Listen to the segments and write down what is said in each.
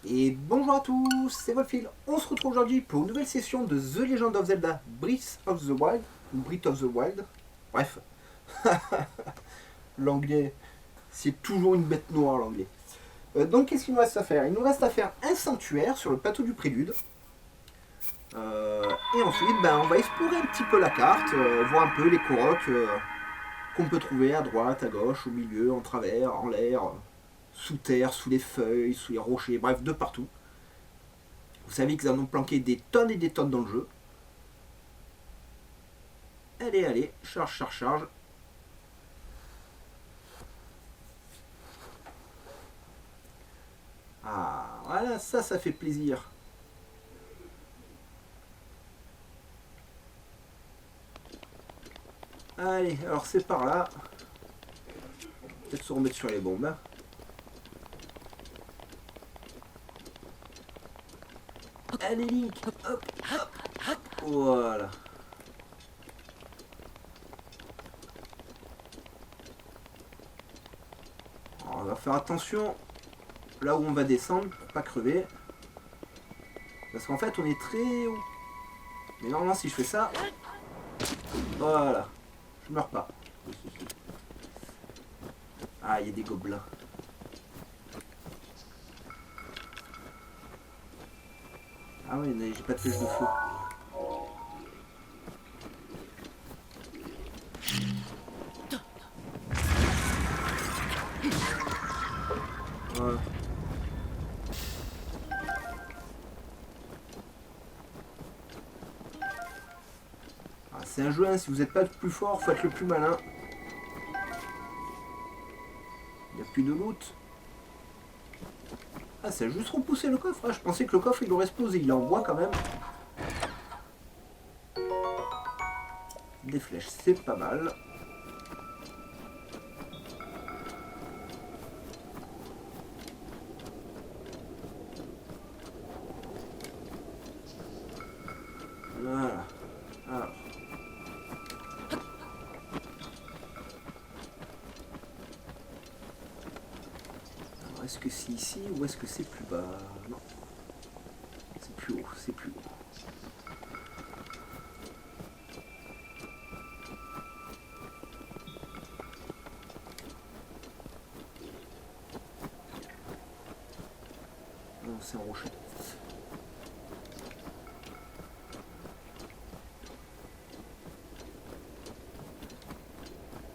Et bonjour à tous, c'est Wolfil. On se retrouve aujourd'hui pour une nouvelle session de The Legend of Zelda Breath of the Wild, ou Breath of the Wild. Bref, l'anglais, c'est toujours une bête noire l'anglais. Donc qu'est-ce qu'il nous reste à faire? Il nous reste à faire un sanctuaire sur le plateau du prélude. Et ensuite, on va explorer un petit peu la carte, voir un peu les corocs qu'on peut trouver à droite, à gauche, au milieu, en travers, en l'air, sous terre, sous les feuilles, sous les rochers, bref, de partout. Vous savez qu'ils en ont planqué des tonnes et des tonnes dans le jeu. Allez, allez, charge, charge, charge. Ah, voilà, ça fait plaisir. Allez, alors c'est par là. Peut-être se remettre sur les bombes. Allez, Link, hop, hop, voilà. Alors, on va faire attention là où on va descendre pour pas crever. Parce qu'en fait, on est très haut. Mais normalement, si je fais ça, voilà, je meurs pas. Ah, il y a des gobelins. Ah oui, j'ai pas de flèche de feu. Voilà. Ah, c'est un jeu, hein, si vous n'êtes pas le plus fort, faut être le plus malin. Il n'y a plus de loot. Ah, ça a juste repoussé le coffre. Ah, je pensais que le coffre il aurait explosé. Il est en bois quand même. Des flèches, c'est pas mal. Voilà. Alors. Est-ce que c'est ici ou est-ce que c'est plus bas? Non. C'est plus haut, c'est plus haut. Non, c'est un rocher.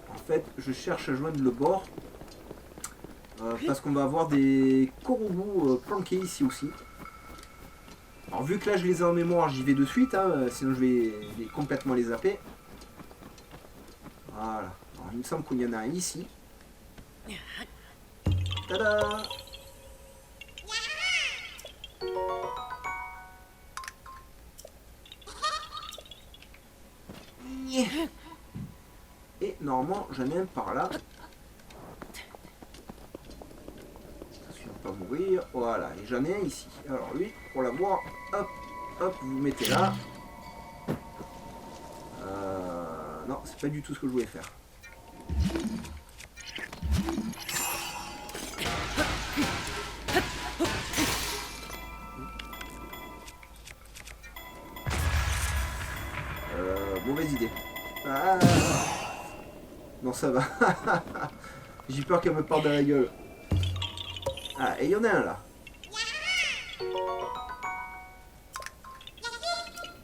En fait, je cherche à joindre le bord. Parce qu'on va avoir des corobous planqués ici aussi. Alors vu que là je les ai en mémoire, j'y vais de suite, hein, sinon je vais complètement les zapper. Voilà. Alors, il me semble qu'il y en a un ici. Tada! Et normalement j'en ai un par là. Attention à pas mourir. Voilà, et j'en ai un ici. Alors lui, pour l'avoir, hop, hop, vous mettez là. Non, c'est pas du tout ce que je voulais faire. Mauvaise idée. Ah non, ça va. J'ai peur qu'elle me parte dans la gueule. Ah, et il y en a un là.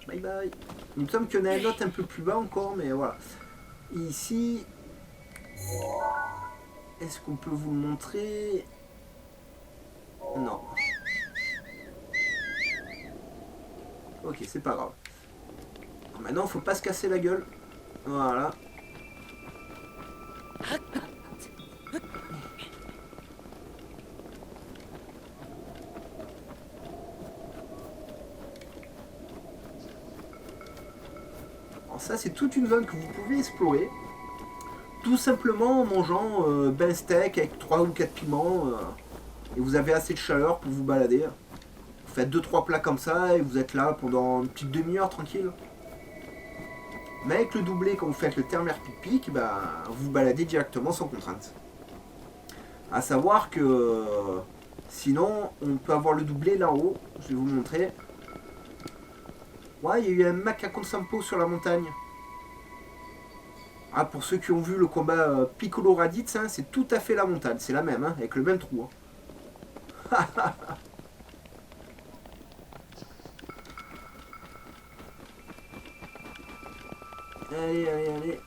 Bye bye. Il me semble qu'il y en a un autre un peu plus bas encore, mais voilà. Et ici, est-ce qu'on peut vous le montrer? Non. Ok, c'est pas grave. Maintenant, faut pas se casser la gueule. Voilà. Alors ça, c'est toute une zone que vous pouvez explorer. Tout simplement en mangeant ben steak avec 3 ou 4 piments. Et vous avez assez de chaleur pour vous balader. Vous faites 2-3 plats comme ça et vous êtes là pendant une petite demi-heure tranquille. Mais avec le doublé, quand vous faites le thermaire pic-pic, vous vous baladez directement sans contrainte. A savoir que Sinon, on peut avoir le doublé là-haut. Je vais vous montrer. Ouais, il y a eu un macaco de Sampo sur la montagne. Ah, pour ceux qui ont vu le combat Piccolo Raditz, hein, c'est tout à fait la montagne. C'est la même, hein, avec le même trou. Hein. Allez, allez, allez.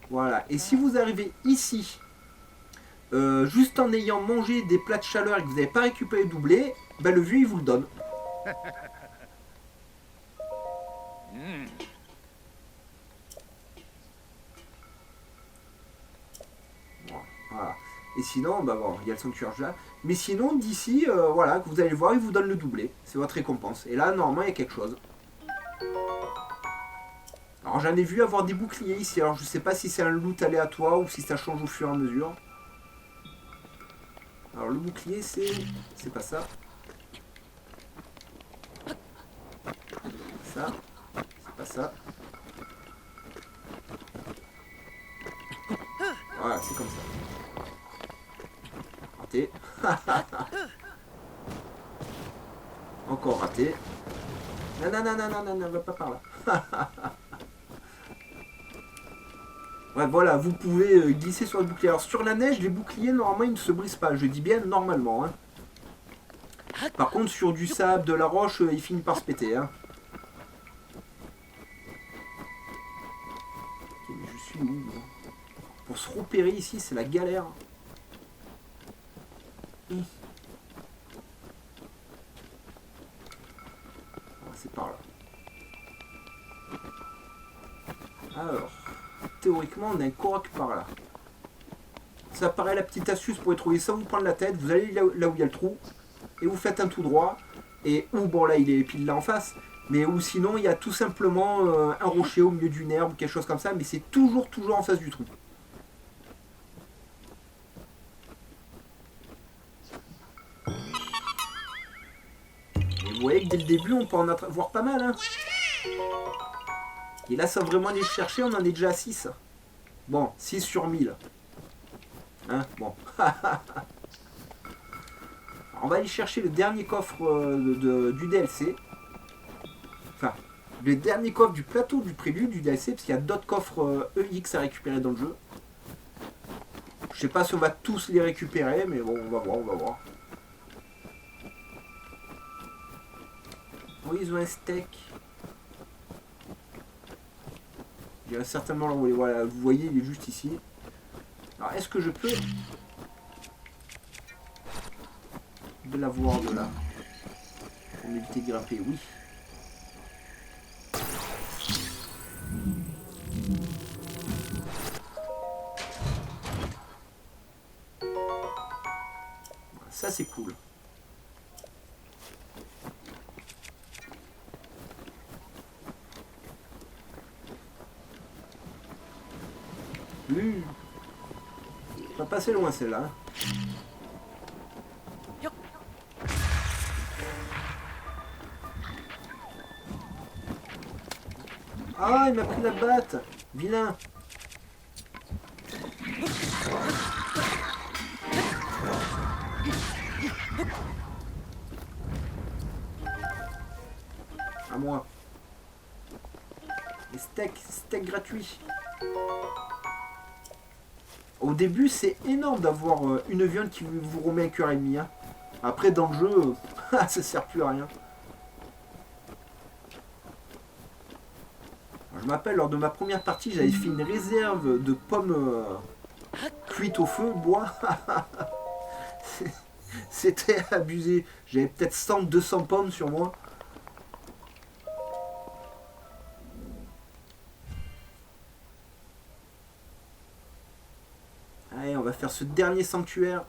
Voilà. Et si vous arrivez ici, juste en ayant mangé des plats de chaleur et que vous n'avez pas récupéré le doublé, ben le vieux il vous le donne. Voilà. Et sinon, bah bon, il y a le sanctuaire là. Mais sinon, d'ici, voilà, que vous allez voir, il vous donne le doublé. C'est votre récompense. Et là, normalement, il y a quelque chose. Alors, j'en ai vu avoir des boucliers ici. Alors, je sais pas si c'est un loot aléatoire ou si ça change au fur et à mesure. Alors, le bouclier, c'est pas ça. Ça, c'est pas ça. Voilà, c'est comme ça. Raté. Encore raté. Non, non, non, non, non, non, non, va pas par là. Ouais, voilà, vous pouvez glisser sur le bouclier. Alors, sur la neige, les boucliers, normalement, ils ne se brisent pas. Je dis bien normalement. Hein. Par contre, sur du sable, de la roche, ils finissent par se péter. Hein. Ok, mais je suis où là? Pour se repérer ici, c'est la galère. C'est par là. Alors, théoriquement, on a un Korok par là. Ça paraît la petite astuce pour y trouver ça, vous prendre la tête, vous allez là où il y a le trou, et vous faites un tout droit, et ou bon là il est pile là en face, mais ou sinon il y a tout simplement un rocher au milieu d'une herbe, quelque chose comme ça, mais c'est toujours en face du trou. Et vous voyez que dès le début on peut en avoir pas mal. Hein. Et là sans vraiment aller chercher, on en est déjà à 6. Bon, 6 sur 1000. Hein, bon. On va aller chercher le dernier coffre du DLC. Enfin, le dernier coffre du plateau du prélude du DLC, parce qu'il y a d'autres coffres EX à récupérer dans le jeu. Je sais pas si on va tous les récupérer, mais bon, on va voir, on va voir. Oui, ils ont un steak. Il y a certainement là, voilà, vous voyez, il est juste ici. Alors, est-ce que je peux de l'avoir de là pour m'éviter de grimper? Oui. Ça c'est cool. Pas passer loin celle-là. Hein. Ah, il m'a pris la batte. Vilain. À moi. Les steak gratuit. Au début, c'est énorme d'avoir une viande qui vous remet un cœur et demi. Hein. Après, dans le jeu, ça sert plus à rien. Alors, je m'appelle, lors de ma première partie, j'avais fait une réserve de pommes cuites au feu, bois. C'était abusé. J'avais peut-être 100-200 pommes sur moi. Allez, on va faire ce dernier sanctuaire.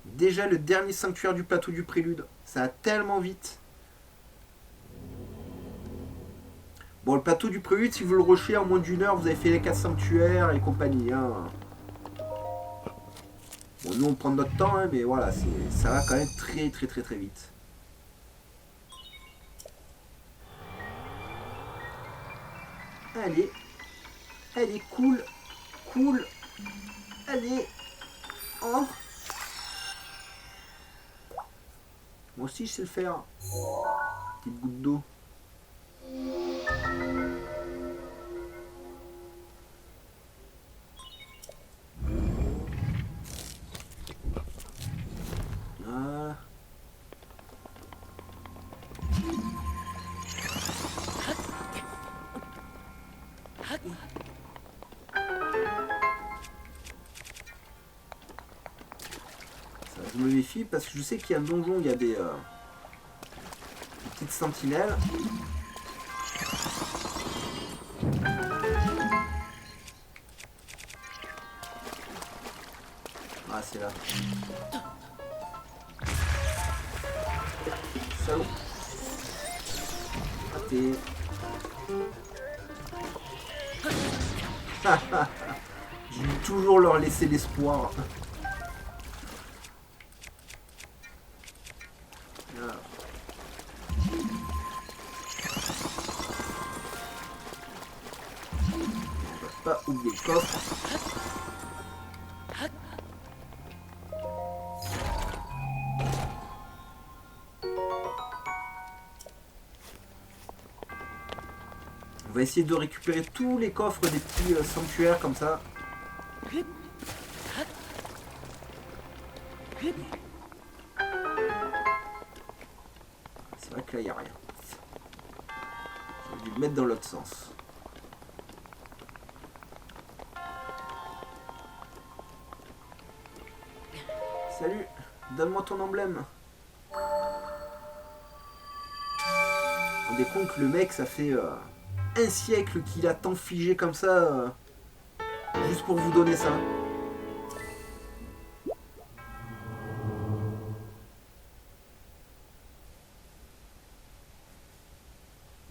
Déjà le dernier sanctuaire du plateau du prélude. Ça va tellement vite. Bon, le plateau du prélude, si vous le rushez en moins d'une heure, vous avez fait les 4 sanctuaires et compagnie. Hein. Bon, nous on prend notre temps, hein, mais voilà, ça va quand même très vite. Allez. Elle est cool. Cool. Allez. Oh. Moi aussi je sais le faire. Petite goutte d'eau. Ah. Ça, je me méfie parce que je sais qu'il y a un donjon, il y a des petites sentinelles. Ah, c'est là. Salaud. Raté. Je vais toujours leur laisser l'espoir. Voilà. On va pas oublier le coffre. On va essayer de récupérer tous les coffres des petits sanctuaires comme ça. C'est vrai que là il n'y a rien. J'aurais dû le mettre dans l'autre sens. Salut, donne-moi ton emblème. Vous vous rendez compte que le mec, ça fait un siècle qu'il attend figé comme ça, juste pour vous donner ça.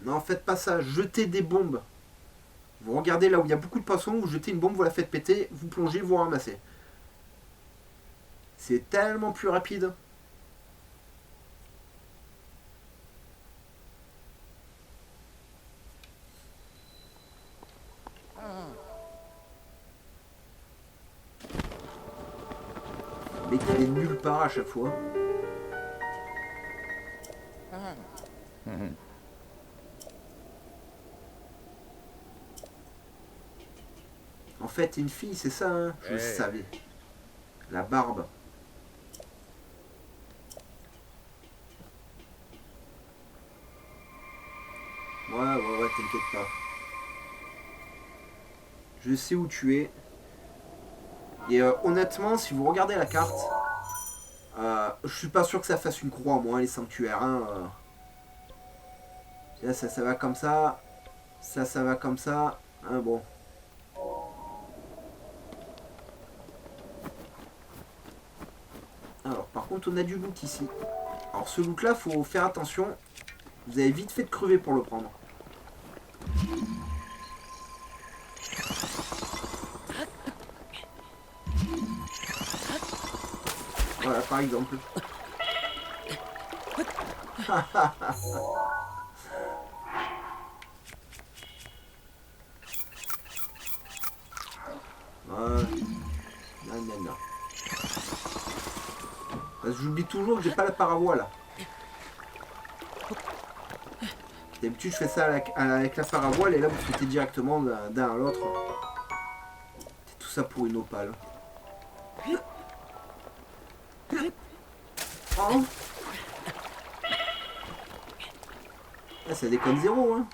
Non, faites pas ça, jetez des bombes. Vous regardez là où il y a beaucoup de poissons, vous jetez une bombe, vous la faites péter, vous plongez, vous ramassez. C'est tellement plus rapide. Le mec il est nulle part à chaque fois. En fait, une fille, c'est ça, hein. Je le savais. La barbe. Ouais, t'inquiète pas. Je sais où tu es. Et honnêtement, si vous regardez la carte, je suis pas sûr que ça fasse une croix, moi, les sanctuaires. Hein, là, ça va comme ça. Ça va comme ça. Hein, bon. Alors, par contre, on a du loot ici. Alors, ce loot-là, faut faire attention. Vous avez vite fait de crever pour le prendre. Voilà, par exemple. Non. Parce que j'oublie toujours que j'ai pas la paravoile là. D'habitude je fais ça avec la paravoile et là vous sautez directement d'un à l'autre. C'est tout ça pour une opale. Oh. Ah, ça déconne zéro hein.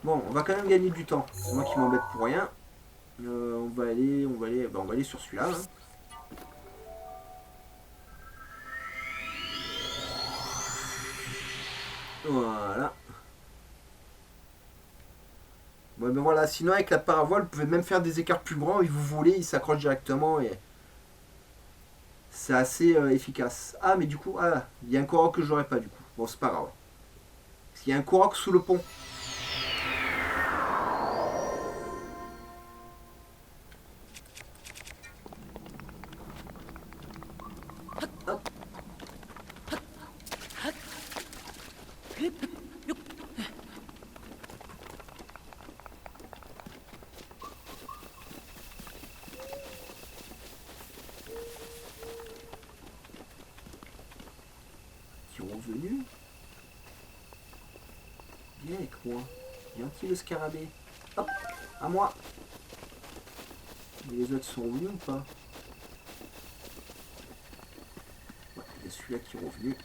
Bon, on va quand même gagner du temps. C'est moi qui m'embête pour rien. On va aller sur celui-là. Hein. Voilà. Ouais, ben voilà, sinon avec la paravoile, vous pouvez même faire des écarts plus grands et vous volez, il s'accroche directement et c'est assez efficace. Ah, mais du coup, il y a un Korok que j'aurais pas du coup. Bon, c'est pas grave. Parce qu'il y a un Korok sous le pont. Viens avec moi. Gentil le scarabée. Hop, à moi. Mais les autres sont revenus ou pas? Ouais, il y a celui-là qui est revenu.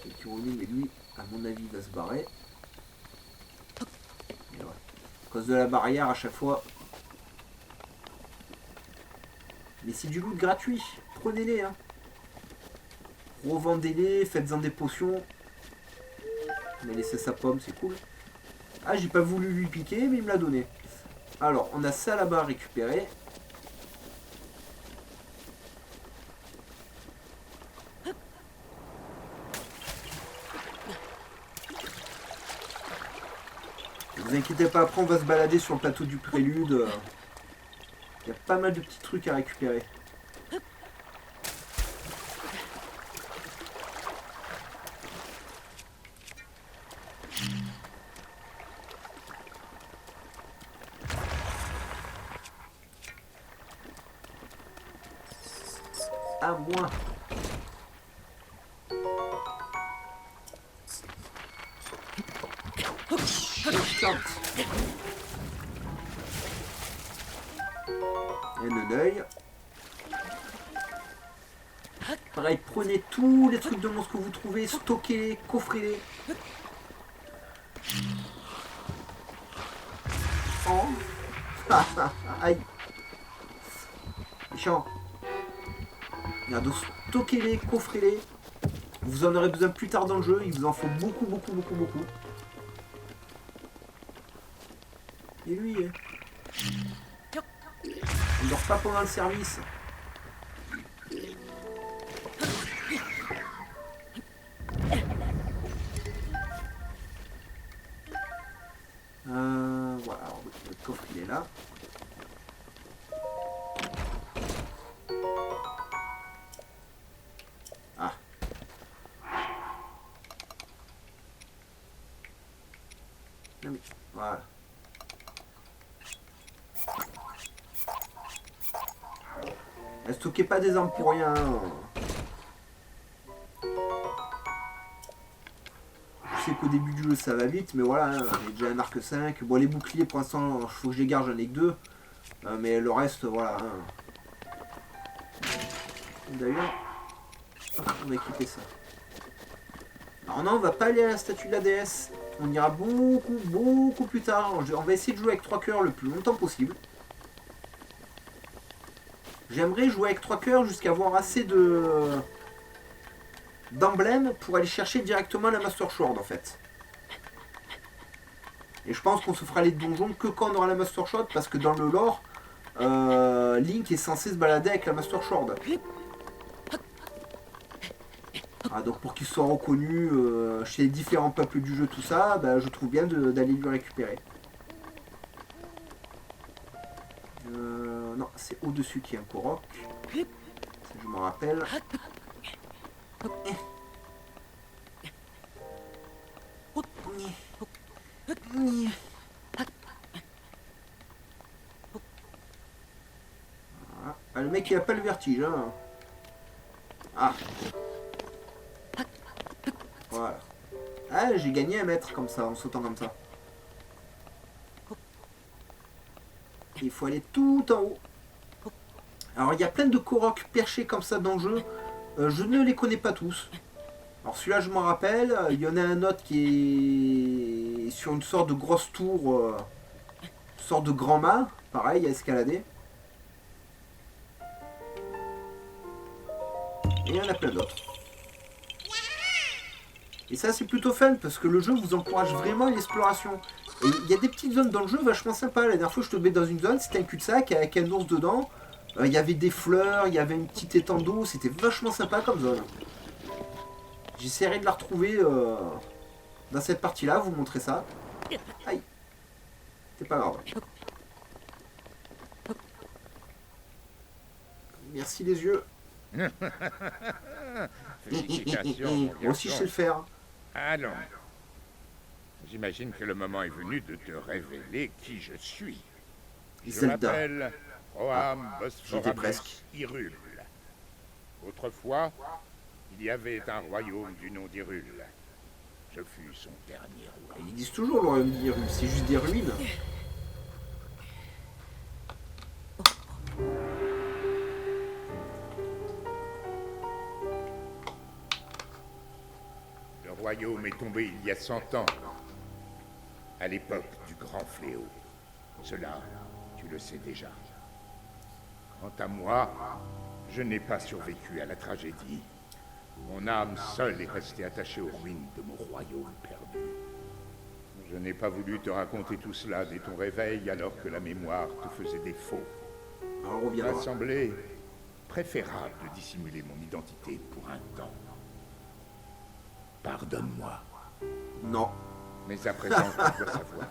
Celui qui est revenu, mais lui, à mon avis, il va se barrer. Et ouais. À cause de la barrière, à chaque fois. Mais c'est du loot gratuit. Prenez-les, hein. Revendez-les, faites-en des potions. Il m'a laissé sa pomme, c'est cool. Ah, j'ai pas voulu lui piquer, mais il me l'a donné. Alors, on a ça là-bas à récupérer. Ne vous inquiétez pas, après on va se balader sur le plateau du prélude. Il y a pas mal de petits trucs à récupérer. À moi. Et le deuil. Pareil, prenez tous les trucs de monstres que vous trouvez, stockez-les, coffrez-les. Oh. Aïe. Méchant. Regardez, stockez-les, coffrez-les. Vous en aurez besoin plus tard dans le jeu, il vous en faut beaucoup, beaucoup, beaucoup, beaucoup. Et lui, il dort pas pendant le service. Voilà, alors, le coffre il est là. Ah. Non mais, voilà. Ne stockez pas des armes pour rien. Je sais qu'au début du jeu ça va vite, mais voilà, hein, j'ai déjà un arc 5. Bon, les boucliers pour l'instant, il faut que je les garde, j'en ai que 2. Mais le reste, voilà. Hein. D'ailleurs, on va équiper ça. Alors non, on va pas aller à la statue de la déesse. On ira beaucoup, beaucoup plus tard. On va essayer de jouer avec 3 cœurs le plus longtemps possible. J'aimerais jouer avec 3 cœurs jusqu'à avoir assez d'emblèmes pour aller chercher directement la Master Sword en fait. Et je pense qu'on se fera les donjons que quand on aura la Master Sword parce que dans le lore, Link est censé se balader avec la Master Sword. Ah, donc pour qu'il soit reconnu chez les différents peuples du jeu, tout ça, bah, je trouve bien d'aller lui récupérer. Non, c'est au-dessus qu'il y a un Korok. Ça, je m'en rappelle. Ah, le mec il a pas le vertige. Hein. Ah. Voilà. Ah, j'ai gagné un mètre comme ça, en sautant comme ça. Il faut aller tout en haut. Alors il y a plein de Korok perchés comme ça dans le jeu. Je ne les connais pas tous. Alors celui-là je m'en rappelle. Il y en a un autre qui est sur une sorte de grosse tour. Une sorte de grand mât. Pareil, à escalader. Et il y en a plein d'autres. Et ça c'est plutôt fun parce que le jeu vous encourage vraiment à l'exploration. Et il y a des petites zones dans le jeu vachement sympas. La dernière fois je te mets dans une zone, c'était un cul-de-sac avec un ours dedans. Il y avait des fleurs, il y avait une petite étang d'eau, c'était vachement sympa comme zone. J'essaierai de la retrouver dans cette partie-là, vous montrer ça. Aïe. C'est pas grave. Merci les yeux. Félicitations, mon Moi aussi je sais garçon. le faire. Allons. J'imagine que le moment est venu de te révéler qui je suis. Je Zelda. m'appelle Roham j'y étais Bosphoramus presque. Hyrule. Autrefois, il y avait un royaume du nom d'Hyrule. Je fus son dernier roi. Ils disent toujours le royaume d'Hyrule, c'est juste des ruines. Le royaume est tombé il y a 100 ans, à l'époque du grand fléau. Cela, tu le sais déjà. Quant à moi, je n'ai pas survécu à la tragédie. Mon âme seule est restée attachée aux ruines de mon royaume perdu. Je n'ai pas voulu te raconter tout cela dès ton réveil alors que la mémoire te faisait défaut. Alors on Il m'a reviendra. semblé préférable de dissimuler mon identité pour un temps. Pardonne-moi, Non. mais à présent tu dois savoir.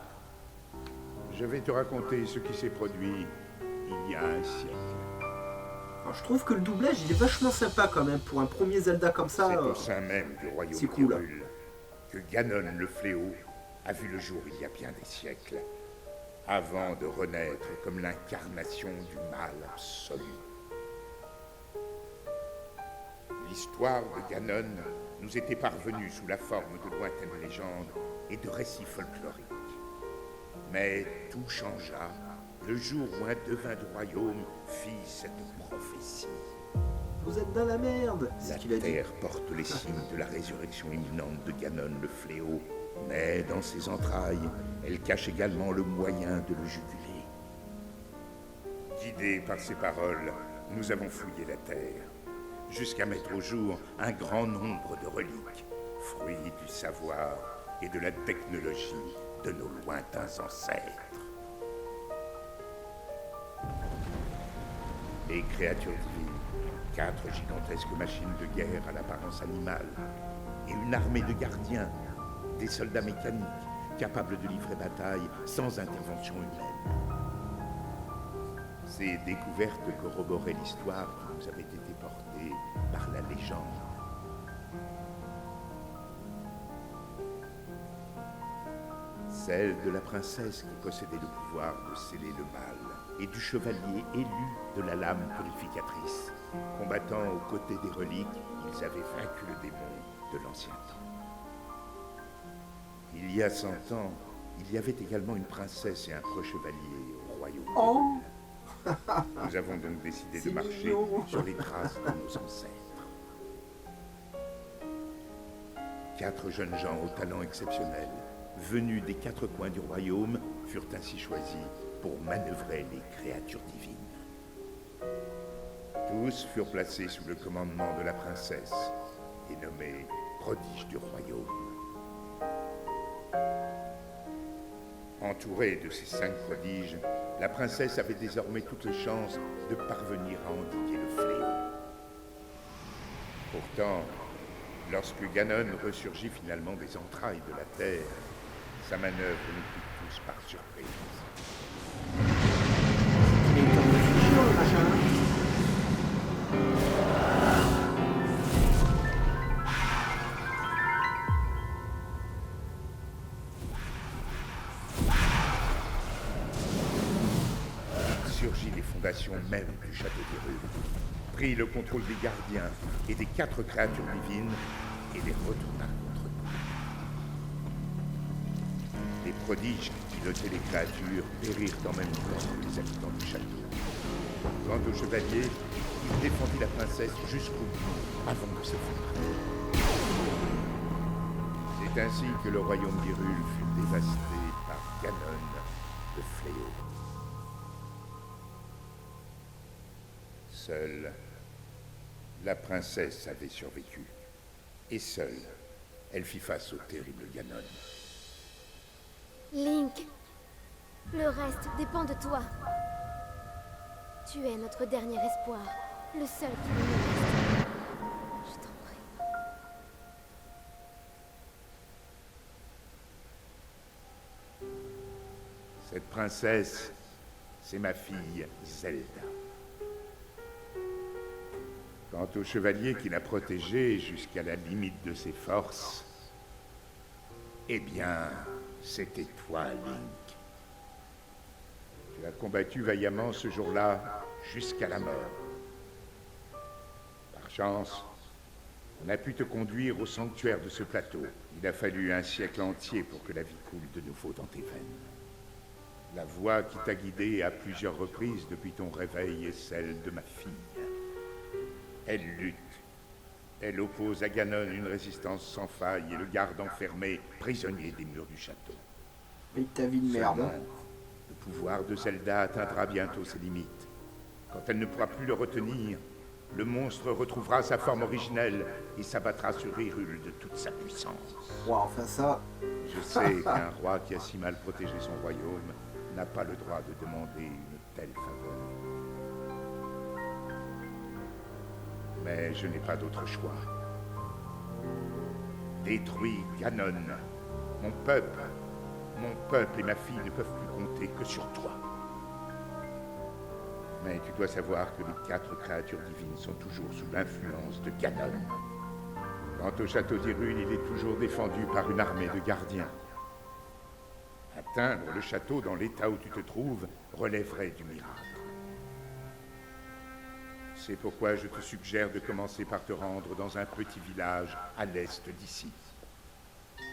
Je vais te raconter ce qui s'est produit il y a un siècle. Alors, je trouve que le doublage il est vachement sympa quand même pour un premier Zelda comme ça. C'est au sein même du royaume c'est cool. d'Hyrule que Ganon le fléau a vu le jour il y a bien des siècles, avant de renaître comme l'incarnation du mal absolu. L'histoire de Ganon nous était parvenue sous la forme de lointaines légendes et de récits folkloriques. Mais tout changea le jour où un devin du royaume fit cette prophétie. Vous êtes dans la merde, c'est La ce qu'il a dit. terre porte les signes de la résurrection imminente de Ganon le fléau, mais dans ses entrailles, elle cache également le moyen de le juguler. Guidés par ces paroles, nous avons fouillé la terre, jusqu'à mettre au jour un grand nombre de reliques, fruits du savoir et de la technologie de nos lointains ancêtres. Les créatures divines, 4 gigantesques machines de guerre à l'apparence animale, et une armée de gardiens, des soldats mécaniques, capables de livrer bataille sans intervention humaine. Ces découvertes corroboraient l'histoire qui nous avait été portée par la légende. Celle de la princesse qui possédait le pouvoir de sceller le mal, et du chevalier élu de la lame purificatrice. Combattant aux côtés des reliques, ils avaient vaincu le démon de l'ancien temps. Il y a 100 ans, il y avait également une princesse et un preux-chevalier au royaume. Oh, Nous avons donc décidé de c'est marcher mignon. sur les traces de nos ancêtres. 4 jeunes gens au talent exceptionnel, venus des 4 coins du royaume, furent ainsi choisis pour manœuvrer les créatures divines. Tous furent placés sous le commandement de la princesse et nommés prodiges du royaume. Entourée de ces 5 prodiges, la princesse avait désormais toutes les chances de parvenir à endiguer le fléau. Pourtant, lorsque Ganon ressurgit finalement des entrailles de la terre, sa manœuvre nous prit tous par surprise. il est en train de réfléchir, le machin. Il surgit des fondations même du château d'Hyrule, prit le contrôle des gardiens et des 4 créatures divines et les retourna contre nous. Les prodiges qui pilotaient les créatures périrent en même temps que les habitants du château. Quant au chevalier, il défendit la princesse jusqu'au bout avant de s'effondrer. C'est ainsi que le royaume d'Hyrule fut dévasté par Ganon, le fléau. Seule, la princesse avait survécu. Et seule, elle fit face au terrible Ganon. Link, le reste dépend de toi. Tu es notre dernier espoir, le seul qui nous reste. Je t'en prie. Cette princesse, c'est ma fille Zelda. Quant au chevalier qui l'a protégée jusqu'à la limite de ses forces, eh bien, c'était toi, Link. Tu as combattu vaillamment ce jour-là jusqu'à la mort. Par chance, on a pu te conduire au sanctuaire de ce plateau. Il a fallu un siècle entier pour que la vie coule de nouveau dans tes veines. La voix qui t'a guidé à plusieurs reprises depuis ton réveil est celle de ma fille. Elle lutte. Elle oppose à Ganon une résistance sans faille et le garde enfermé, prisonnier des murs du château. Et ta vie de merde. Seulement, le pouvoir de Zelda atteindra bientôt ses limites. Quand elle ne pourra plus le retenir, le monstre retrouvera sa forme originelle et s'abattra sur Hyrule de toute sa puissance. Ouais, enfin ça... Je sais qu'un roi qui a si mal protégé son royaume n'a pas le droit de demander une telle faveur. Mais je n'ai pas d'autre choix. Détruis Ganon. Mon peuple et ma fille ne peuvent plus compter que sur toi. Mais tu dois savoir que les 4 créatures divines sont toujours sous l'influence de Ganon. Quant au château d'Hyrule, il est toujours défendu par une armée de gardiens. Atteindre le château dans l'état où tu te trouves relèverait du miracle. C'est pourquoi je te suggère de commencer par te rendre dans un petit village à l'est d'ici.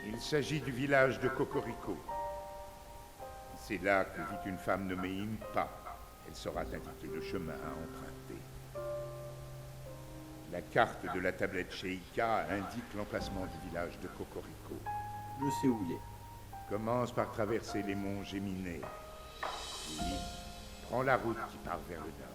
Il s'agit du village de Cocorico. C'est là que vit une femme nommée Impa. Elle saura t'indiquer le chemin à emprunter. La carte de la tablette chez Ika indique l'emplacement du village de Cocorico. Je sais où il est. Commence par traverser les monts Géminés. Puis, prends la route qui part vers le nord.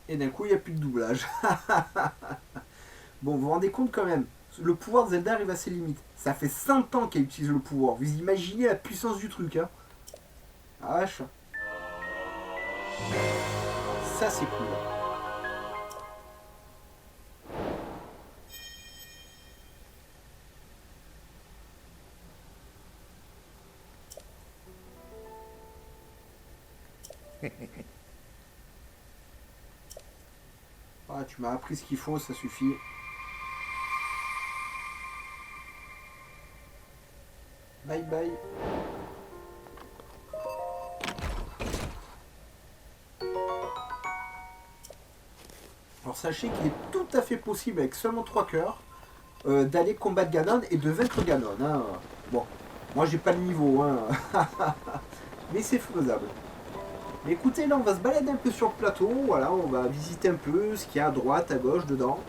Et d'un coup, il n'y a plus de doublage. Bon, vous vous rendez compte quand même, le pouvoir de Zelda arrive à ses limites. Ça fait 100 ans qu'elle utilise le pouvoir. Vous imaginez la puissance du truc, hein. Ah vache. Ça, c'est cool. Ah, tu m'as appris ce qu'il faut, ça suffit. Bye bye. Alors sachez qu'il est tout à fait possible avec seulement 3 cœurs d'aller combattre Ganon et de vaincre Ganon. Hein. Bon, moi j'ai pas le niveau, hein. Mais c'est faisable. Mais écoutez, là on va se balader un peu sur le plateau, voilà, on va visiter un peu ce qu'il y a à droite, à gauche, dedans.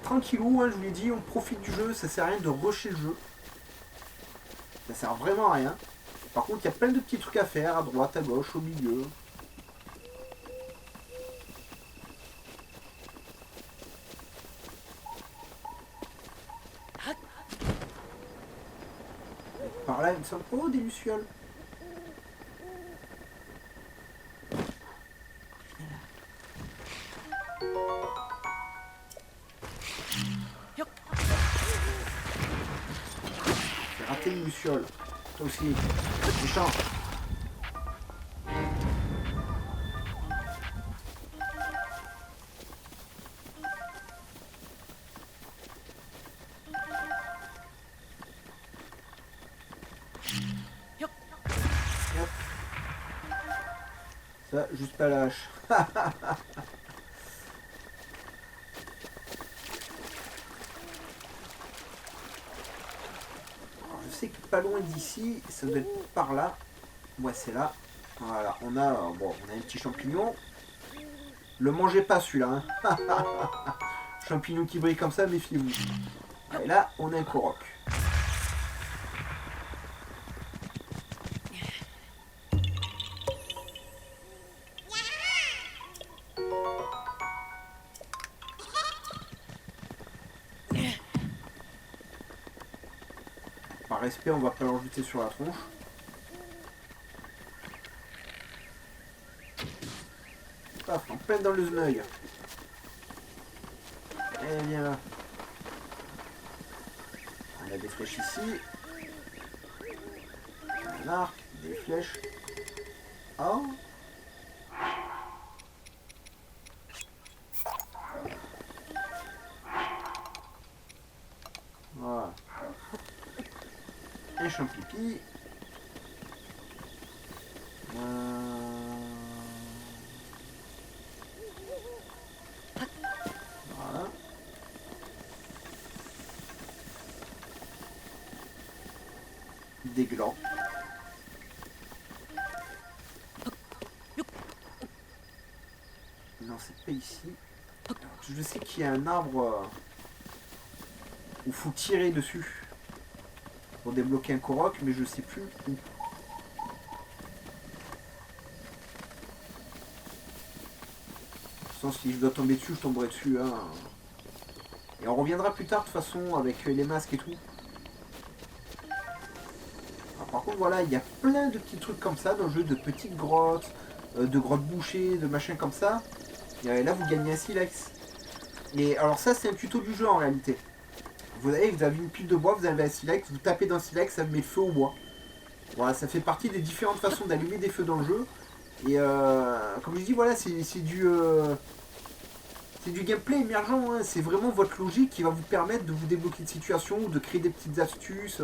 Tranquillou, hein, je vous l'ai dit, on profite du jeu, ça sert à rien de rusher le jeu. Ça sert vraiment à rien. Par contre, il y a plein de petits trucs à faire, à droite, à gauche, au milieu. Par là, il me semble... Oh, des lucioles. J'ai raté une luciole. Toi aussi. Méchant. Hop. Ça, juste pas lâche. Je sais que pas loin d'ici, ça doit être par là. Ouais, c'est là. Voilà, on a un petit champignon. Le mangez pas celui-là. Hein. Champignon qui brille comme ça, méfiez-vous. Et là, on a un Korok. Par respect, on va pas leur jeter sur la tronche. Paf, en plein dans le zneuil. Et viens là. On a des flèches ici. Un arc, des flèches. Oh. Voilà. Un champipi. Voilà. Des glands. Non, c'est pas ici. Je sais qu'il y a un arbre où il faut tirer dessus pour débloquer un Korok, mais je sais plus où. Si je dois tomber dessus, je tomberai dessus. Hein. Et on reviendra plus tard de toute façon avec les masques et tout. Alors, par contre, voilà, il y a plein de petits trucs comme ça dans le jeu, de petites grottes, de grottes bouchées, de machins comme ça. Et là, vous gagnez un silex. Et alors ça, c'est un tuto du jeu en réalité. Vous avez une pile de bois, vous avez un silex, vous tapez dans le silex, ça met le feu au bois. Voilà, ça fait partie des différentes façons d'allumer des feux dans le jeu. Et comme je dis, voilà, c'est du gameplay émergent, hein. C'est vraiment votre logique qui va vous permettre de vous débloquer de situations ou de créer des petites astuces,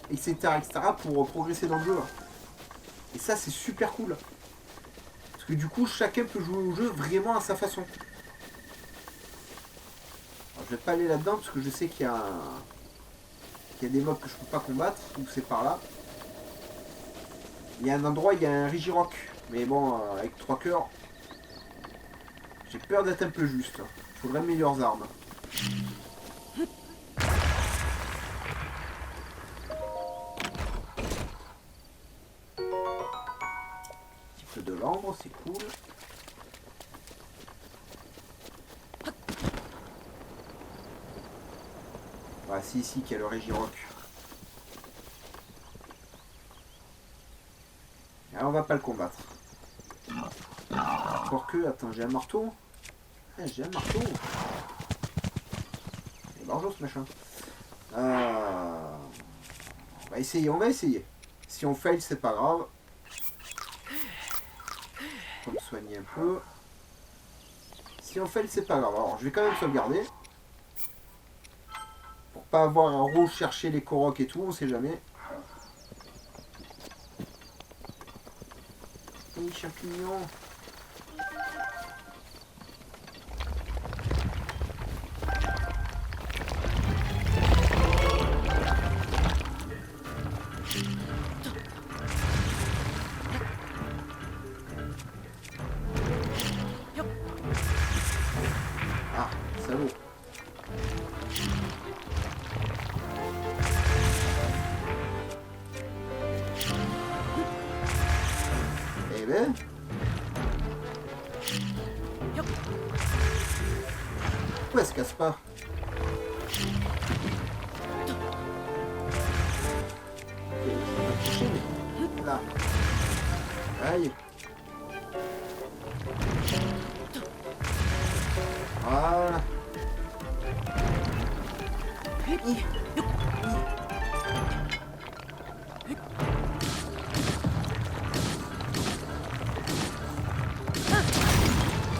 etc., etc. pour progresser dans le jeu. Et ça, c'est super cool. Parce que du coup, chacun peut jouer au jeu vraiment à sa façon. Alors, je vais pas aller là-dedans parce que je sais qu'il y a des mobs que je peux pas combattre, donc c'est par là. Il y a un endroit, il y a un Regirock. Mais bon, avec 3 cœurs, j'ai peur d'être un peu juste. Il faudrait de meilleures armes. Un petit peu de l'ambre, c'est cool. Voilà, c'est ici qu'il y a le Regirock. Alors on va pas le combattre. Encore que, attends, j'ai un marteau. Ah, j'ai un marteau. C'est dangereux ce machin. On va essayer, on va essayer. Si on fail, c'est pas grave. On va me soigner un peu. Si on fail, c'est pas grave. Alors, je vais quand même sauvegarder. Pour pas avoir à rechercher les Korok et tout, on sait jamais. Oui, champignon. Ah, salaud. Eh ben. Pourquoi elle se casse pas? Là. Aïe. Voilà.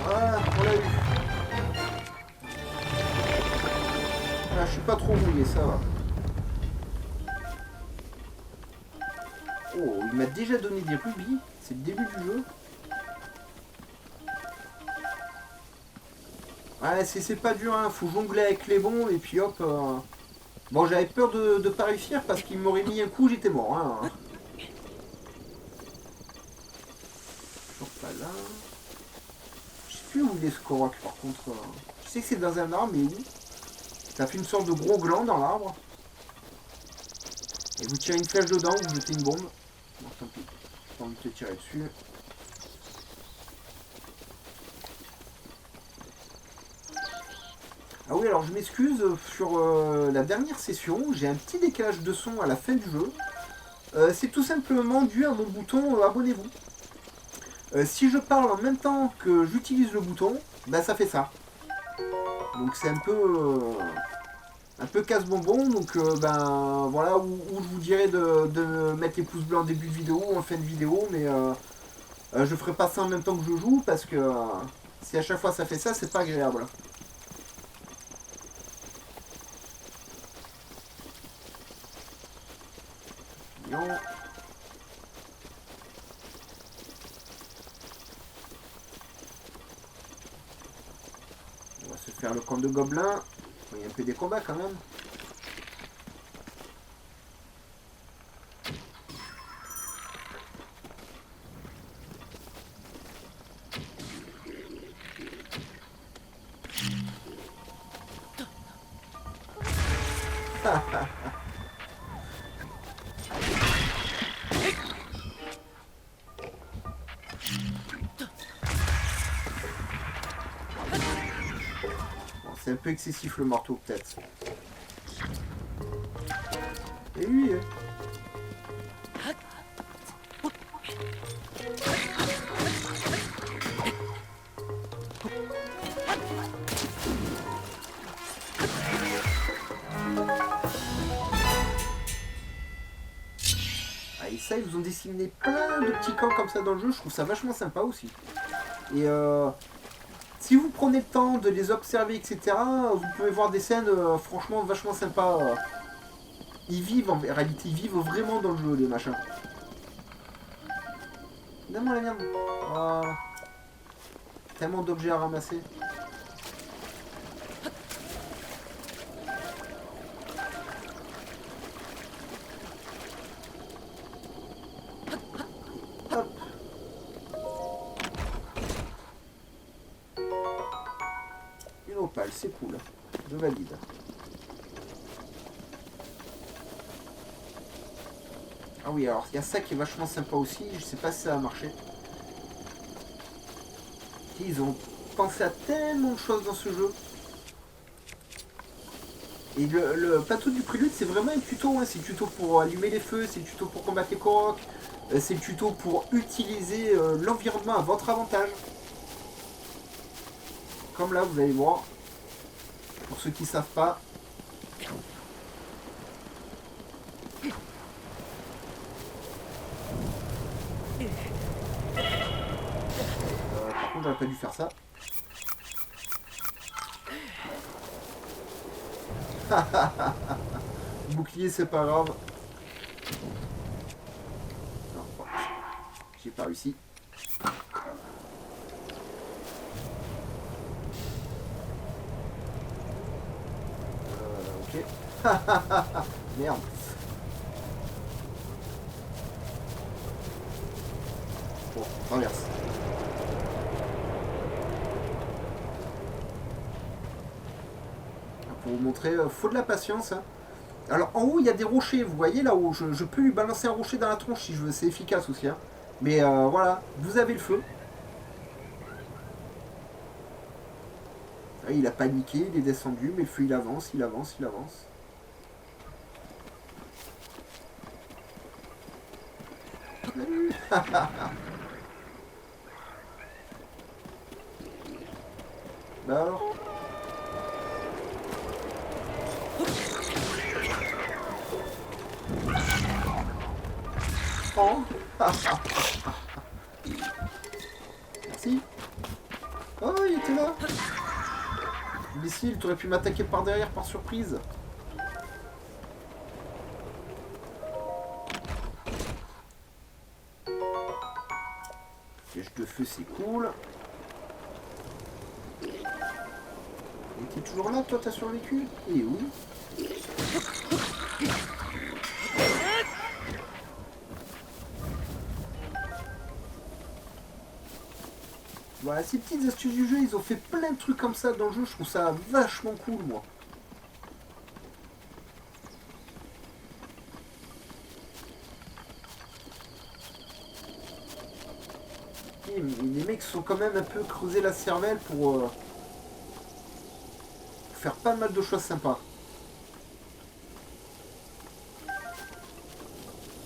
Voilà, on l'a eu. Ah, je suis pas trop mouillé, ça va. Oh, il m'a déjà donné des rubis. C'est le début du jeu. Ouais, c'est pas dur, hein. Faut jongler avec les bons et puis hop. Bon, j'avais peur de pas réussir parce qu'il m'aurait mis un coup, j'étais mort. Hein. Toujours pas là. Je sais plus où il est ce Korok par contre. Je sais que c'est dans un arbre, mais où? Ça fait une sorte de gros gland dans l'arbre. Et vous tirez une flèche dedans, vous jetez une bombe. Bon, tant pis. J'ai pas envie de te tirer dessus. Ah oui, alors je m'excuse, sur la dernière session, j'ai un petit décalage de son à la fin du jeu. C'est tout simplement dû à mon bouton abonnez-vous. Si je parle en même temps que j'utilise le bouton, bah ça fait ça. Donc c'est un peu casse-bonbon, donc ben voilà où je vous dirais de mettre les pouces bleus en début de vidéo ou en fin de vidéo, mais je ferai pas ça en même temps que je joue parce que si à chaque fois ça fait ça, c'est pas agréable. Voyons. On va se faire le camp de gobelins. Il y a un peu des combats quand même. C'est un peu excessif le marteau peut-être. Et lui Ah, et ça, ils vous ont dessiné plein de petits camps comme ça dans le jeu, je trouve ça vachement sympa aussi. Et si vous prenez le temps de les observer, etc., vous pouvez voir des scènes franchement vachement sympas. Ils vivent en réalité, ils vivent vraiment dans le jeu, les machins. Donne-moi la merde. Voilà. Tellement d'objets à ramasser. Hop. Une opale, c'est cool. Je valide. Ah oui, alors il y a ça qui est vachement sympa aussi. Je sais pas si ça a marché. Ils ont pensé à tellement de choses dans ce jeu. Et le plateau du prélude, c'est vraiment un tuto. Hein. C'est le tuto pour allumer les feux, c'est le tuto pour combattre les Koroks, c'est le tuto pour utiliser l'environnement à votre avantage. Comme là, vous allez voir. Pour ceux qui ne savent pas. Par contre, j'aurais pas dû faire ça. Bouclier, c'est pas grave. Non, bon, j'ai pas réussi. Ok. Merde. Bon, on traverse. Pour vous montrer, faut de la patience. Hein. Alors en haut il y a des rochers, vous voyez là où je peux lui balancer un rocher dans la tronche si je veux, c'est efficace aussi. Hein. Mais voilà, vous avez le feu. Là, il a paniqué, il est descendu, mais le feu il avance, il avance, il avance. Bah alors. Oh. Merci. Oh, il était là. Imbécile, tu aurais pu m'attaquer par derrière par surprise. Flèche de feu, c'est cool. Et t'es toujours là, toi, t'as survécu? Et oui. Voilà, ces petites astuces du jeu, ils ont fait plein de trucs comme ça dans le jeu, je trouve ça vachement cool, moi. Et les mecs sont quand même un peu creusés la cervelle pour faire pas mal de choses sympas.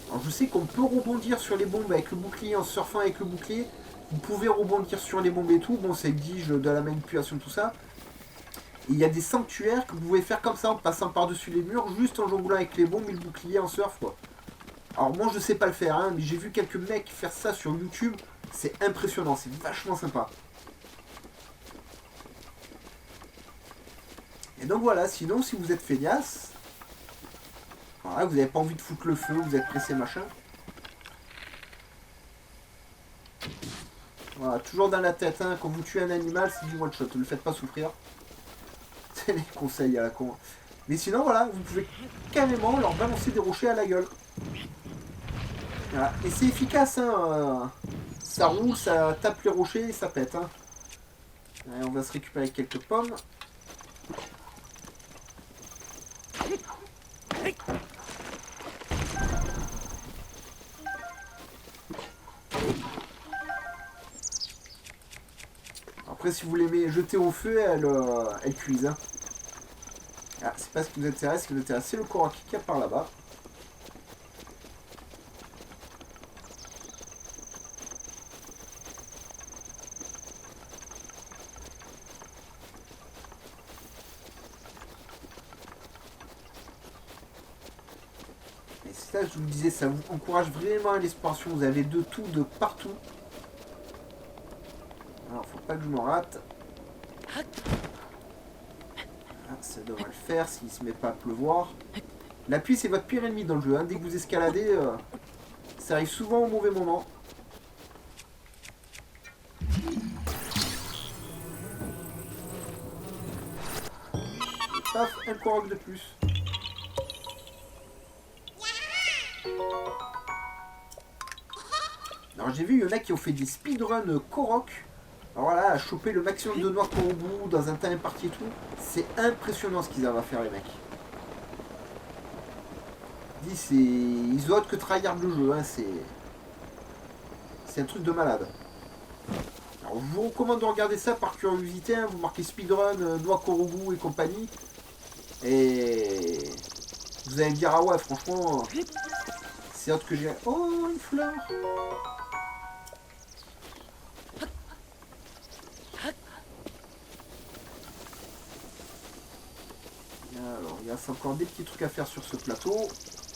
Alors je sais qu'on peut rebondir sur les bombes avec le bouclier, en surfant avec le bouclier. Vous pouvez rebondir sur les bombes et tout. Bon, ça exige de la manipulation, tout ça. Et il y a des sanctuaires que vous pouvez faire comme ça, en passant par-dessus les murs, juste en jonglant avec les bombes et le bouclier en surf, quoi. Alors moi, je sais pas le faire, hein, mais j'ai vu quelques mecs faire ça sur YouTube. C'est impressionnant, c'est vachement sympa. Et donc voilà, sinon, si vous êtes feignasse, Voilà, vous n'avez pas envie de foutre le feu, vous êtes pressé machin. Voilà, toujours dans la tête, hein, quand vous tuez un animal, c'est du one shot, ne le faites pas souffrir. C'est les conseils à la con. Mais sinon, voilà, vous pouvez carrément leur balancer des rochers à la gueule. Voilà. Et c'est efficace, hein. Ça roule, ça tape les rochers et ça pète. Hein. Allez, on va se récupérer quelques pommes. Après, si vous les jetez au feu, elles cuisent. Hein. Ah, c'est pas ce qui nous intéresse. Ce qui nous intéresse, c'est le Korok qui est par là-bas. Et c'est ça, je vous disais, ça vous encourage vraiment à l'exploration. Vous avez de tout, de partout. Alors, faut pas que je me rate. Ah, ça devrait le faire s'il se met pas à pleuvoir. La pluie, c'est votre pire ennemi dans le jeu. Hein. Dès que vous escaladez, ça arrive souvent au mauvais moment. Et paf, un Korok de plus. Alors j'ai vu, il y en a qui ont fait des speedruns Korok. Alors voilà, à choper le maximum de noix Korobu dans un temps imparti et tout. C'est impressionnant ce qu'ils arrivent à faire les mecs. Ils ont hâte que tryhard le jeu, hein. C'est un truc de malade. Alors je vous recommande de regarder ça par curiosité, hein. Vous marquez speedrun, noix Korobu et compagnie. Et vous allez me dire, ah ouais, franchement, c'est hâte que j'ai... Oh, une fleur. Alors, il reste encore des petits trucs à faire sur ce plateau.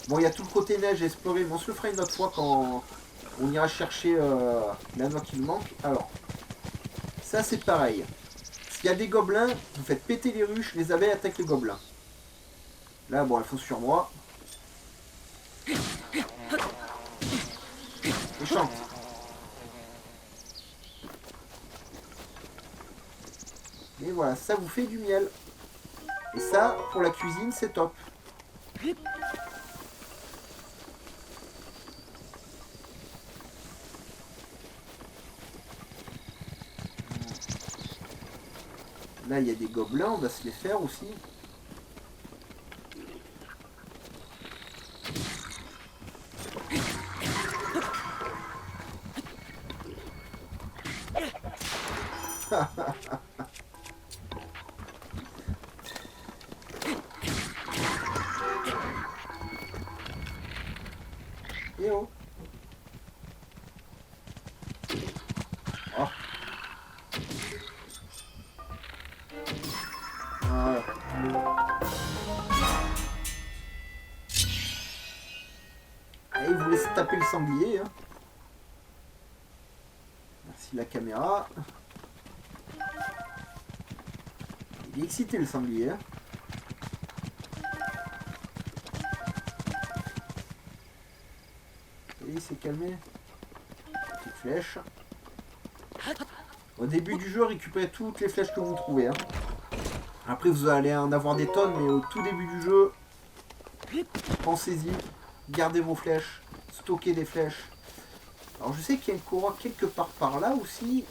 Bon, il y a tout le côté neige à explorer, mais on se le fera une autre fois quand on ira chercher la noix qui nous manque. Alors, ça c'est pareil. S'il y a des gobelins, vous faites péter les ruches, les abeilles attaquent les gobelins. Là, bon, elles font sur moi. Et chante. Et voilà, ça vous fait du miel. Et ça, pour la cuisine, c'est top. Là, il y a des gobelins, on va se les faire aussi. Et oh. Oh. Voilà. Allez, vous laissez taper le sanglier. Hein. Merci la caméra. Il est excité le sanglier. Hein. Et il s'est calmé. Petite flèche. Au début du jeu, récupérez toutes les flèches que vous trouvez. Hein. Après, vous allez en avoir des tonnes, mais au tout début du jeu, pensez-y. Gardez vos flèches. Stockez des flèches. Alors, je sais qu'il y a un Korok quelque part par là aussi.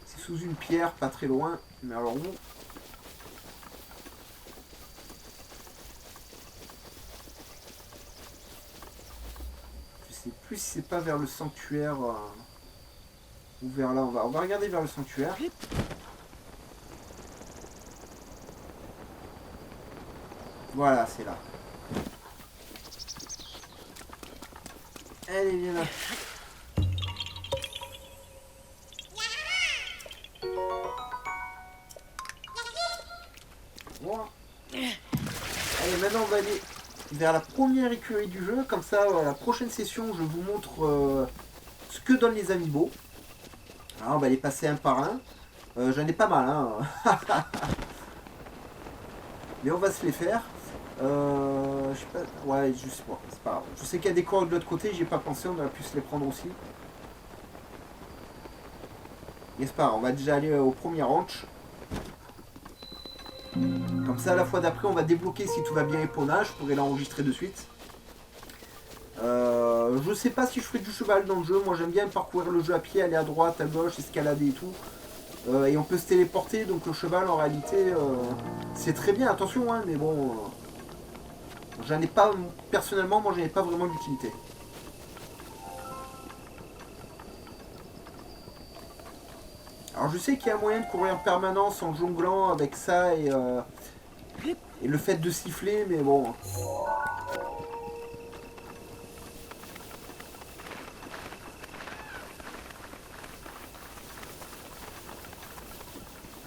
C'est sous une pierre, pas très loin. Mais alors où? Je sais plus si c'est pas vers le sanctuaire ou vers là. On va regarder vers le sanctuaire. Voilà, c'est là. Allez, viens là. Voilà. Allez, maintenant on va aller vers la première écurie du jeu. Comme ça, la prochaine session, je vous montre ce que donnent les amiibo. Alors, on va les passer un par un. J'en ai pas mal, hein. Mais on va se les faire. Je sais pas. Ouais, je sais pas. C'est pas grave. Je sais qu'il y a des corps de l'autre côté, j'ai pas pensé, on aurait pu se les prendre aussi. Mais c'est pas grave, on va déjà aller au premier ranch. Comme ça, à la fois d'après, on va débloquer si tout va bien éponnage. Je pourrais l'enregistrer de suite. Je sais pas si je ferai du cheval dans le jeu. Moi, j'aime bien parcourir le jeu à pied, aller à droite, à gauche, escalader et tout. Et on peut se téléporter, donc le cheval, en réalité, c'est très bien. Attention, hein, mais bon... j'en ai pas... Personnellement, moi, j'en ai pas vraiment d'utilité. Alors, je sais qu'il y a moyen de courir en permanence en jonglant avec ça et le fait de siffler, mais bon...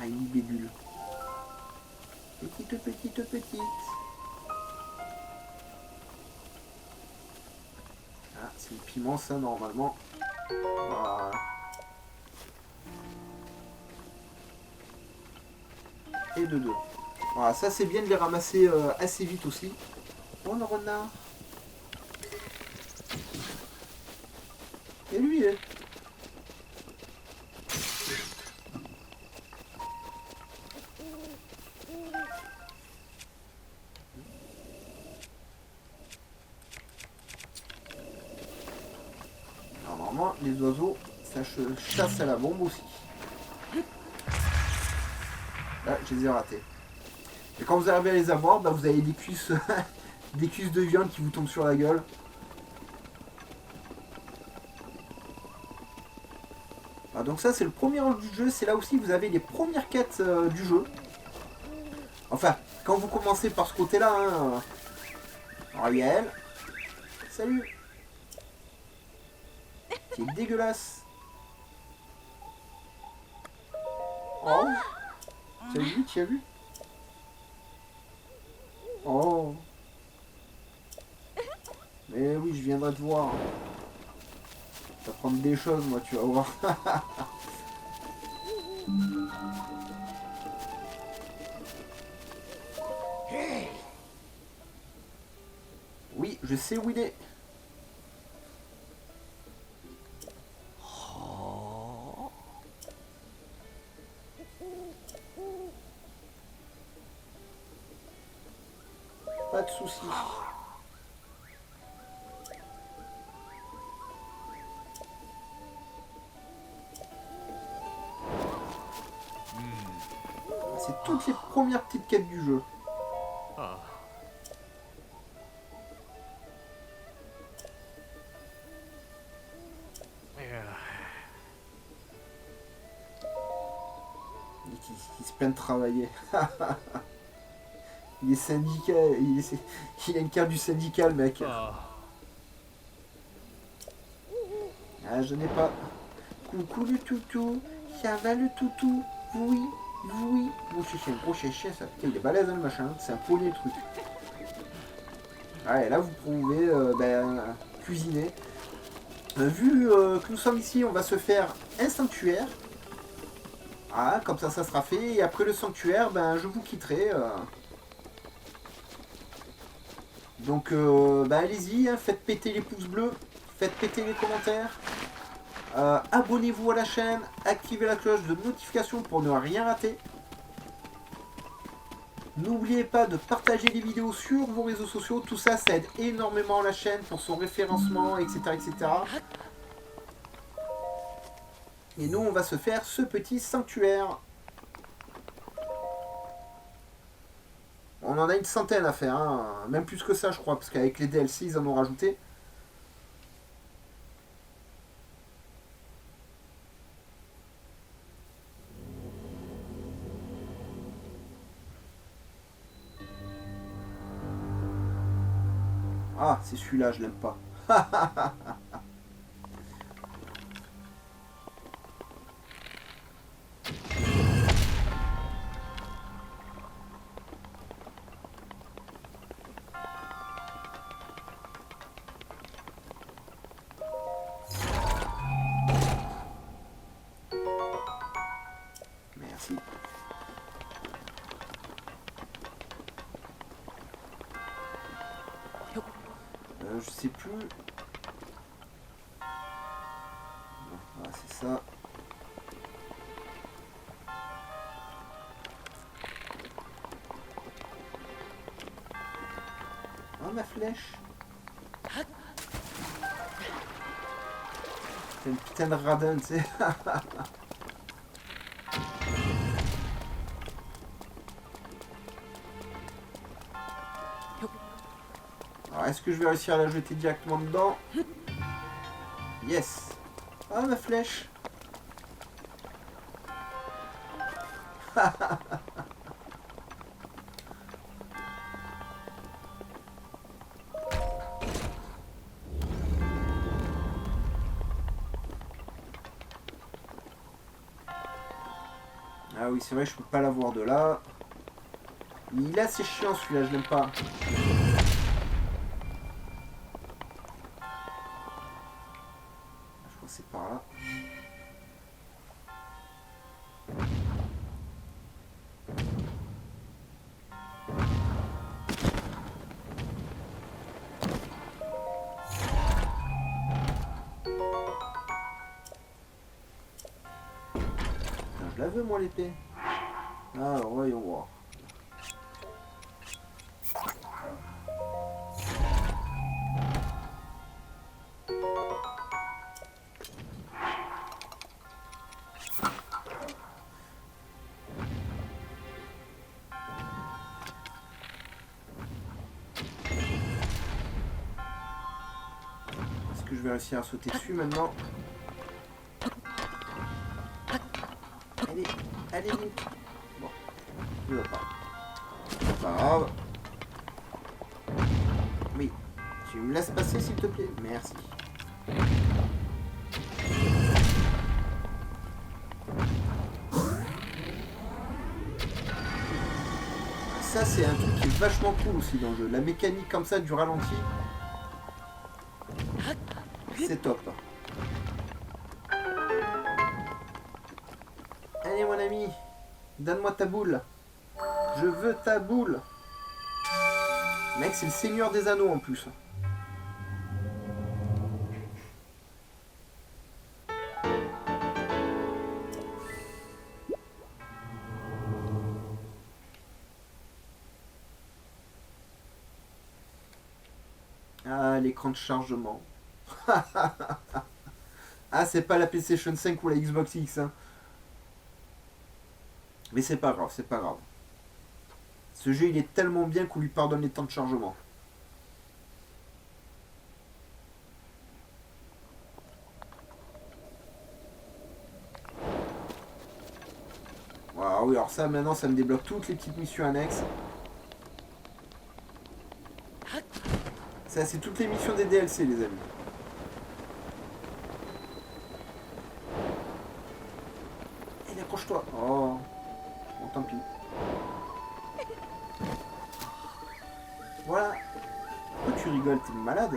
Ah, une libellule. Petite. Ah, c'est le piment, ça, normalement. Voilà. Et de deux. Voilà, ça, c'est bien de les ramasser assez vite aussi. Oh, le renard. Et lui, hein. Normalement, les oiseaux, ça chasse à la bombe aussi. Là, je les ai ratés. Et quand vous arrivez à les avoir, bah, vous avez des cuisses, des cuisses de viande qui vous tombent sur la gueule. Ah, donc ça, c'est le premier range du jeu. C'est là aussi vous avez les premières quêtes du jeu. Enfin, quand vous commencez par ce côté-là, hein, Ariel. Salut. C'est dégueulasse. Oh. Salut, tu as vu? Oh. Mais oui, je viendrai te voir. Je vais apprendre des choses, moi, tu vas voir. Oui, je sais où il est. Oh. Pas de soucis. C'est toutes les premières petites quêtes du jeu. Il se plaint de travailler. Il est syndical, il a une carte du syndical, mec. Ah, je n'ai pas. Coucou le toutou, ça va le toutou? Oui. Oui, c'est un gros chien, ça. Putain, il est balèze, hein, le machin. C'est un poulet, le truc. Ah, et là, vous pouvez cuisiner. Vu que nous sommes ici, on va se faire un sanctuaire. Ah, comme ça sera fait. Et après le sanctuaire, ben, je vous quitterai. Donc, allez-y, hein, faites péter les pouces bleus. Faites péter les commentaires. Abonnez-vous à la chaîne, activez la cloche de notification pour ne rien rater. N'oubliez pas de partager les vidéos sur vos réseaux sociaux, tout ça, ça aide énormément la chaîne pour son référencement, etc. etc. Et nous, on va se faire ce petit sanctuaire. On en a une centaine à faire, hein. Même plus que ça, je crois, parce qu'avec les DLC, ils en ont rajouté. Ah, c'est celui-là, je l'aime pas. Merci. Je sais plus. Voilà, c'est ça. Oh, ma flèche. C'est une putain de radin, tu sais. Alors, est-ce que je vais réussir à la jeter directement dedans? Yes. Ah, ma flèche. Ah oui, c'est vrai, je peux pas l'avoir de là. Il est assez chiant celui-là, je l'aime pas. Je crois que c'est par là. Je la veux, moi, l'épée. Alors, voyons voir. Est-ce que je vais réussir à sauter dessus maintenant? Allez, Link. Bon, il va pas. C'est pas grave. Oui, tu me laisses passer s'il te plaît? Merci. Ça, c'est un truc qui est vachement cool aussi dans le jeu. La mécanique comme ça du ralenti, c'est top. Allez, mon ami, donne-moi ta boule. Je veux ta boule. Mec, c'est le Seigneur des Anneaux en plus. Ah, l'écran de chargement. Ah, c'est pas la PlayStation 5 ou la Xbox X, hein. Mais c'est pas grave, c'est pas grave. Ce jeu, il est tellement bien qu'on lui pardonne les temps de chargement. Waouh, oui, alors ça, maintenant, ça me débloque toutes les petites missions annexes. Ça, c'est toutes les missions des DLC, les amis. Et accroche-toi. Oh. Bon, tant pis. Voilà. Pourquoi tu rigoles? T'es malade?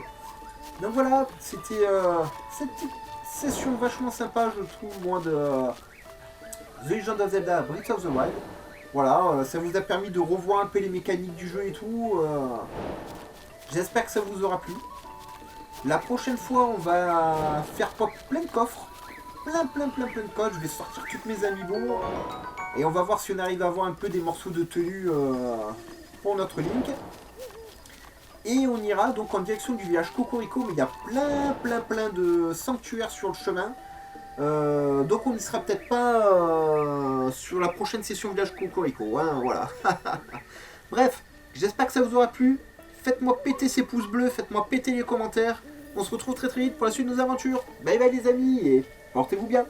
Donc voilà, c'était cette petite session vachement sympa, je trouve, moi, de The Legend of Zelda Breath of the Wild. Voilà, ça vous a permis de revoir un peu les mécaniques du jeu et tout. J'espère que ça vous aura plu. La prochaine fois, on va faire pop plein de coffres. Plein de codes. Je vais sortir toutes mes amiibo. Et on va voir si on arrive à avoir un peu des morceaux de tenue pour notre Link. Et on ira donc en direction du village Cocorico. Mais il y a plein de sanctuaires sur le chemin. Donc on n'y sera peut-être pas sur la prochaine session village Cocorico. Hein, voilà. Bref, j'espère que ça vous aura plu. Faites-moi péter ces pouces bleus, faites-moi péter les commentaires. On se retrouve très vite pour la suite de nos aventures. Bye bye les amis et portez-vous bien.